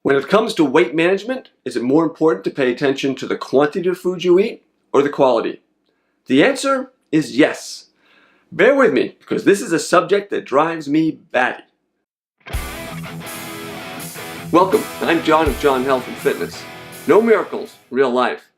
When it comes to weight management, is it more important to pay attention to the quantity of food you eat or the quality? The answer is yes. Bear with me, because this is a subject that drives me batty. Welcome, I'm John of John Health and Fitness. No miracles, real life.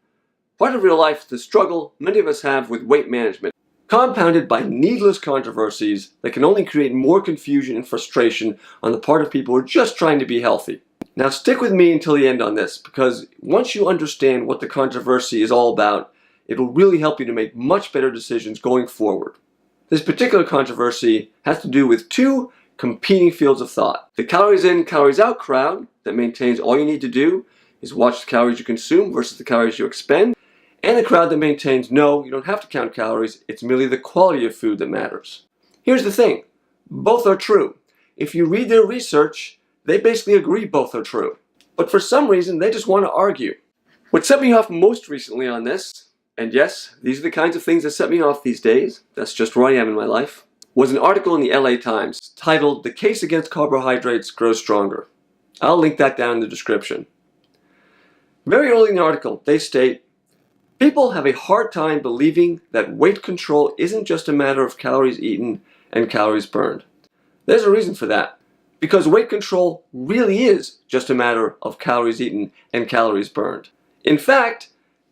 Part of real life is the struggle many of us have with weight management, compounded by needless controversies that can only create more confusion and frustration on the part of people who are just trying to be healthy. Now stick with me until the end on this, because once you understand what the controversy is all about, it will really help you to make much better decisions going forward. This particular controversy has to do with two competing fields of thought. The calories in, calories out crowd that maintains all you need to do is watch the calories you consume versus the calories you expend, and the crowd that maintains no, you don't have to count calories, it's merely the quality of food that matters. Here's the thing, both are true. If you read their research, they basically agree both are true. But for some reason, they just want to argue. What set me off most recently on this, and yes, these are the kinds of things that set me off these days, that's just where I am in my life, was an article in the LA Times titled, "The Case Against Carbohydrates Grows Stronger." I'll link that down in the description. Very early in the article, they state, people have a hard time believing that weight control isn't just a matter of calories eaten and calories burned. There's a reason for that. Because weight control really is just a matter of calories eaten and calories burned. In fact,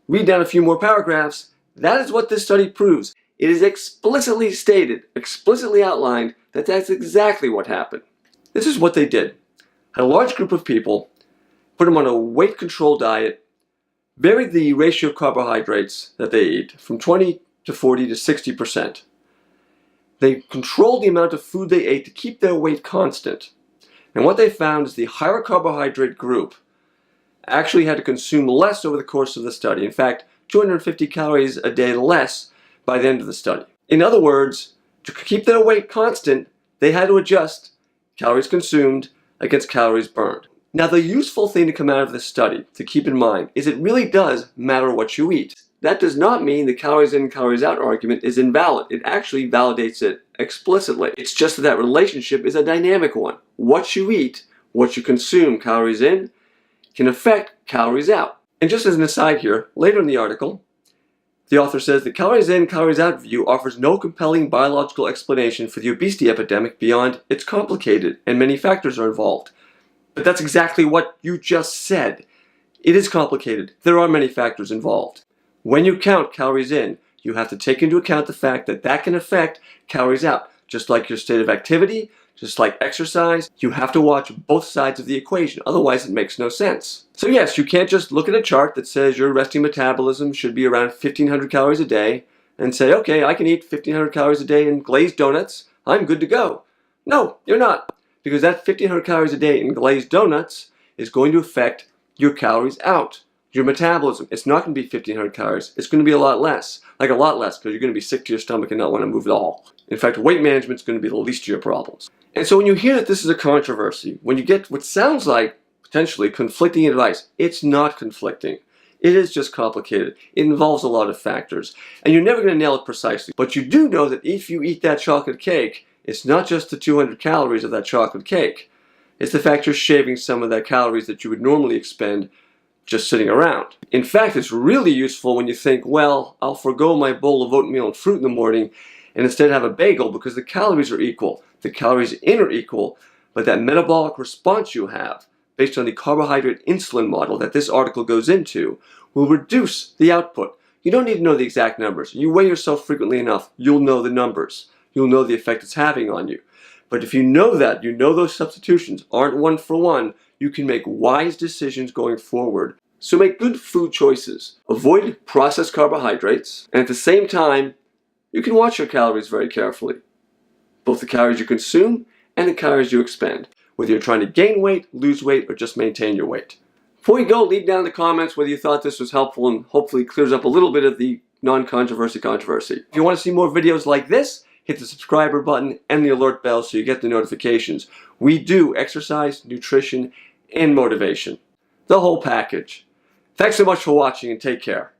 read down a few more paragraphs, that is what this study proves. It is explicitly stated, explicitly outlined, that that's exactly what happened. This is what they did. Had a large group of people, put them on a weight control diet, varied the ratio of carbohydrates that they eat from 20 to 40 to 60%. They controlled the amount of food they ate to keep their weight constant. And what they found is the higher carbohydrate group actually had to consume less over the course of the study. In fact, 250 calories a day less by the end of the study. In other words, to keep their weight constant, they had to adjust calories consumed against calories burned. Now, the useful thing to come out of this study, to keep in mind, is it really does matter what you eat. That does not mean the calories in, calories out argument is invalid. It actually validates it explicitly. It's just that that relationship is a dynamic one. What you eat, what you consume, calories in, can affect calories out. And just as an aside here, later in the article, the author says the calories in, calories out view offers no compelling biological explanation for the obesity epidemic beyond it's complicated and many factors are involved. But that's exactly what you just said. It is complicated. There are many factors involved. When you count calories in, you have to take into account the fact that that can affect calories out. Just like your state of activity, just like exercise, you have to watch both sides of the equation. Otherwise, it makes no sense. So yes, you can't just look at a chart that says your resting metabolism should be around 1,500 calories a day and say, okay, I can eat 1,500 calories a day in glazed donuts. I'm good to go. No, you're not. Because that 1,500 calories a day in glazed donuts is going to affect your calories out. Your metabolism, it's not going to be 1,500 calories. It's going to be a lot less. Like a lot less, because you're going to be sick to your stomach and not want to move at all. In fact, weight management is going to be the least of your problems. And so when you hear that this is a controversy, when you get what sounds like potentially conflicting advice, it's not conflicting. It is just complicated. It involves a lot of factors. And you're never going to nail it precisely. But you do know that if you eat that chocolate cake, it's not just the 200 calories of that chocolate cake. It's the fact you're shaving some of that calories that you would normally expend just sitting around. In fact, it's really useful when you think, well, I'll forego my bowl of oatmeal and fruit in the morning and instead have a bagel because the calories are equal. The calories in are equal, but that metabolic response you have, based on the carbohydrate insulin model that this article goes into, will reduce the output. You don't need to know the exact numbers. You weigh yourself frequently enough, you'll know the numbers. You'll know the effect it's having on you. But if you know that, you know those substitutions aren't one for one, you can make wise decisions going forward. So make good food choices. Avoid processed carbohydrates, and at the same time, you can watch your calories very carefully. Both the calories you consume and the calories you expend, whether you're trying to gain weight, lose weight, or just maintain your weight. Before you go, leave down in the comments whether you thought this was helpful and hopefully clears up a little bit of the non-controversy controversy. If you want to see more videos like this, hit the subscriber button and the alert bell so you get the notifications. We do exercise, nutrition, and motivation. The whole package. Thanks so much for watching and take care.